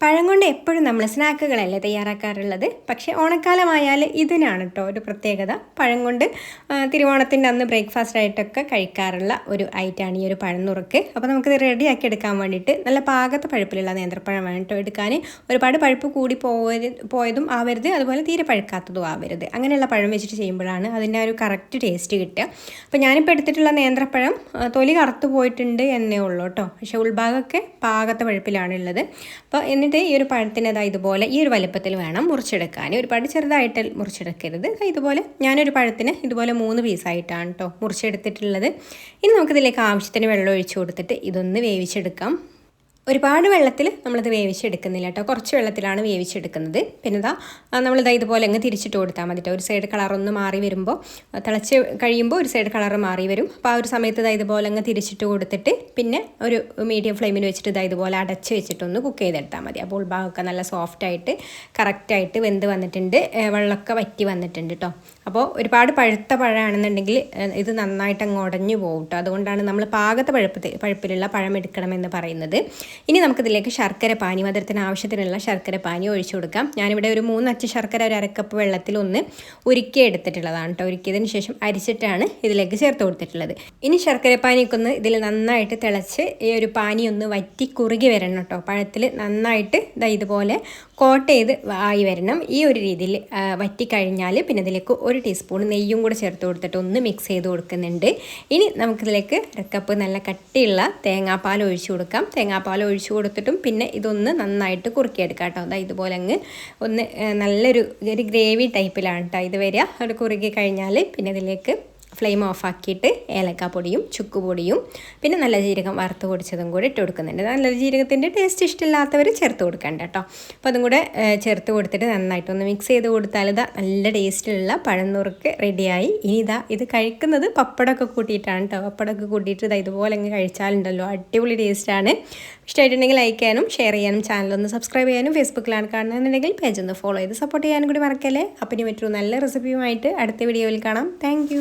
പഴം കൊണ്ട് എപ്പോഴും നമ്മൾ സ്നാക്കുകളല്ലേ തയ്യാറാക്കാറുള്ളത്. പക്ഷേ ഓണക്കാലമായാൽ ഇതിനാണ് കേട്ടോ ഒരു പ്രത്യേകത. പഴം കൊണ്ട് തിരുവോണത്തിൻ്റെ അന്ന് ബ്രേക്ക്ഫാസ്റ്റ് ആയിട്ടൊക്കെ കഴിക്കാറുള്ള ഒരു ഐറ്റമാണ് ഈ ഒരു പഴം നുറുക്ക്. അപ്പോൾ നമുക്കിത് റെഡിയാക്കി എടുക്കാൻ വേണ്ടിയിട്ട് നല്ല പാകത്തെ പഴുപ്പിലുള്ള നേന്ത്രപ്പഴം വേണം കേട്ടോ എടുക്കാൻ. ഒരുപാട് പഴുപ്പ് കൂടി പോയതും ആവരുത്, അതുപോലെ തീരെ പഴുക്കാത്തതും ആവരുത്. അങ്ങനെയുള്ള പഴം വെച്ചിട്ട് ചെയ്യുമ്പോഴാണ് അതിൻ്റെ ഒരു കറക്റ്റ് ടേസ്റ്റ് കിട്ടുക. അപ്പോൾ ഞാനിപ്പോൾ എടുത്തിട്ടുള്ള നേന്ത്രപ്പഴം തൊലി കറുത്ത് പോയിട്ടുണ്ട് എന്നേ ഉള്ളൂ കേട്ടോ. പക്ഷേ ഉൾഭാഗമൊക്കെ പാകത്തെ പഴുപ്പിലാണുള്ളത്. അപ്പോൾ എന്നിട്ട് ഈ ഒരു പഴത്തിന് ഇതുപോലെ ഈ ഒരു വലുപ്പത്തിൽ വേണം മുറിച്ചെടുക്കാൻ. ഒരുപാട് ചെറുതായിട്ട് മുറിച്ചെടുക്കരുത്. ഇതുപോലെ ഞാനൊരു പഴത്തിന് ഇതുപോലെ 3 പീസായിട്ടാണ് കേട്ടോ മുറിച്ചെടുത്തിട്ടുള്ളത്. ഇനി നമുക്കിതിലേക്ക് ആവശ്യത്തിന് വെള്ളം ഒഴിച്ചു കൊടുത്തിട്ട് ഇതൊന്ന് വേവിച്ചെടുക്കാം. ഒരുപാട് വെള്ളത്തിൽ നമ്മളിത് വേവിച്ചെടുക്കുന്നില്ല കേട്ടോ, കുറച്ച് വെള്ളത്തിലാണ് വേവിച്ചെടുക്കുന്നത്. പിന്നെ ഇതുപോലെ അങ്ങ് തിരിച്ചിട്ട് കൊടുത്താൽ മതി കേട്ടോ. ഒരു സൈഡ് കളറൊന്ന് മാറി വരുമ്പോൾ, തിളച്ച് കഴിയുമ്പോൾ ഒരു സൈഡ് കളർ മാറി വരും. അപ്പോൾ ആ ഒരു സമയത്ത് ഇതുപോലെ അങ്ങ് തിരിച്ചിട്ട് കൊടുത്തിട്ട് പിന്നെ ഒരു മീഡിയം ഫ്ലെയിമിൽ വെച്ചിട്ട് ഇതുപോലെ അടച്ച് വെച്ചിട്ടൊന്ന് കുക്ക് ചെയ്തെടുത്താൽ മതി. അപ്പോൾ ഉൾഭാഗമൊക്കെ നല്ല സോഫ്റ്റായിട്ട് കറക്റ്റായിട്ട് വെന്ത് വന്നിട്ടുണ്ട്, വെള്ളമൊക്കെ വറ്റി വന്നിട്ടുണ്ട് കേട്ടോ. അപ്പോൾ ഒരുപാട് പഴുത്ത പഴമാണെന്നുണ്ടെങ്കിൽ ഇത് നന്നായിട്ട് അങ്ങ് ഉടഞ്ഞു പോകും കേട്ടോ. അതുകൊണ്ടാണ് നമ്മൾ പാകത്തെ പഴുപ്പിലുള്ള പഴം എടുക്കണമെന്ന് പറയുന്നത്. ഇനി നമുക്കിതിലേക്ക് ശർക്കര പാനി, മധുരത്തിന് ആവശ്യത്തിനുള്ള ശർക്കര പാനി ഒഴിച്ചു കൊടുക്കാം. ഞാനിവിടെ ഒരു 3 അച്ച് ശർക്കര ഒരു അരക്കപ്പ് വെള്ളത്തിൽ ഒന്ന് ഉരുക്കി എടുത്തിട്ടുള്ളതാണ് കേട്ടോ. ഉരുക്കിയതിന് ശേഷം അരിച്ചിട്ടാണ് ഇതിലേക്ക് ചേർത്ത് കൊടുത്തിട്ടുള്ളത്. ഇനി ശർക്കര പാനിയൊക്കെ ഒന്ന് ഇതിൽ നന്നായിട്ട് തിളച്ച് ഈ ഒരു പാനി ഒന്ന് വറ്റി കുറുകി വരണം കേട്ടോ. പഴത്തിൽ നന്നായിട്ട് ഇതുപോലെ കോട്ട് ചെയ്ത് ആയി വരണം. ഈ ഒരു രീതിയിൽ വറ്റിക്കഴിഞ്ഞാൽ പിന്നെ ഇതിലേക്ക് 1 ടീസ്പൂൺ നെയ്യും കൂടെ ചേർത്ത് കൊടുത്തിട്ട് ഒന്ന് മിക്സ് ചെയ്ത് കൊടുക്കുന്നുണ്ട്. ഇനി നമുക്കിതിലേക്ക് അരക്കപ്പ് നല്ല കട്ടിയുള്ള തേങ്ങാപ്പാൽ ഒഴിച്ചു കൊടുക്കാം. തേങ്ങാപ്പാൽ ഒഴിച്ചു കൊടുത്തിട്ടും പിന്നെ ഇതൊന്ന് നന്നായിട്ട് കുറുക്കിയെടുക്കാം കേട്ടോ. ഇതുപോലെ അങ്ങ് ഒന്ന് നല്ലൊരു ഗ്രേവി ടൈപ്പിലാണ് കേട്ടോ ഇത് വരിക. അത് കുറുകി കഴിഞ്ഞാൽ പിന്നെ ഇതിലേക്ക് ഫ്ലെയിം ഓഫാക്കിയിട്ട് ഏലക്കാപ്പൊടിയും ചുക്കുപൊടിയും പിന്നെ നല്ല ജീരകം വറുത്ത് പൊടിച്ചതും കൂടെ ഇട്ട് കൊടുക്കുന്നുണ്ട്. നല്ല ജീരകത്തിൻ്റെ ടേസ്റ്റ് ഇഷ്ടമില്ലാത്തവർ ചേർത്ത് കൊടുക്കണ്ട കേട്ടോ. അപ്പോൾ അതും കൂടെ ചേർത്ത് കൊടുത്തിട്ട് നന്നായിട്ടൊന്ന് മിക്സ് ചെയ്ത് കൊടുത്താൽ നല്ല ടേസ്റ്റിലുള്ള പഴം നുറുക്ക് റെഡിയായി. ഇനി ഇത് കഴിക്കുന്നത് പപ്പടമൊക്കെ കൂട്ടിയിട്ടാണ് കേട്ടോ. പപ്പടമൊക്കെ കൂട്ടിയിട്ട് ഇതുപോലെ അങ്ങ് കഴിച്ചാലുണ്ടല്ലോ അടിപൊളി ടേസ്റ്റാണ്. ഇഷ്ടമായിട്ടുണ്ടെങ്കിൽ ലൈക്ക് ചെയ്യാനും ഷെയർ ചെയ്യാനും ചാനലൊന്ന് സബ്സ്ക്രൈബ് ചെയ്യാനും, ഫേസ്ബുക്കിലാണ് കാണുന്നതെന്നുണ്ടെങ്കിൽ പേജ് ഒന്ന് ഫോളോ ചെയ്ത് സപ്പോർട്ട് ചെയ്യാനും കൂടി മറക്കല്ലേ. അപ്പം ഇനി മറ്റൊരു നല്ല റെസിപ്പിയുമായിട്ട് അടുത്ത വീഡിയോയിൽ കാണാം. താങ്ക്